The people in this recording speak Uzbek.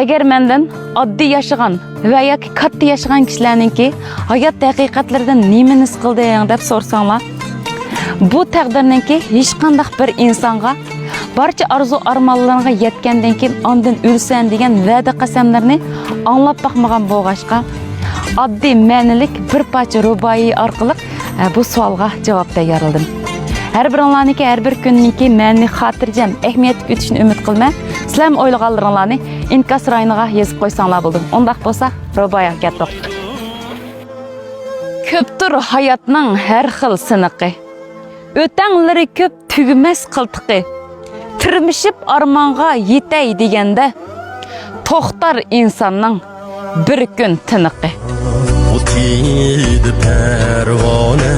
Agar mendan oddiy yashagan va yoki katta yashagan kishilarningki hayot haqiqatlaridan nimani his qilding deb so'rsanglar, bu taqdirningki hech qanday bir insonga barcha arzu armonlarga yetgandan keyin ondan o'lsan degan va'da qasamlarni anglab baxmagan bo'lg'achqa, oddiy ma'nilik bir parcha ruboiy orqali bu savolga javob tayyorladim. Her birinlarniki her bir kunniki meni xotirjam ahamiyatga o'tishini umid qilma. Sizlar o'ylaganlaringlarni inkas rayoniga yozib qo'ysanglar bo'ldi. Undaq bo'lsa, ruboiyaga ketdik. Ko'pdir hayotning har xil siniqi. O'tanlari ko'p tugmas qiltiqi. Tirmishib armonga yetay deganda to'xtar insonning bir kun tiniqi. O'tiydi parvona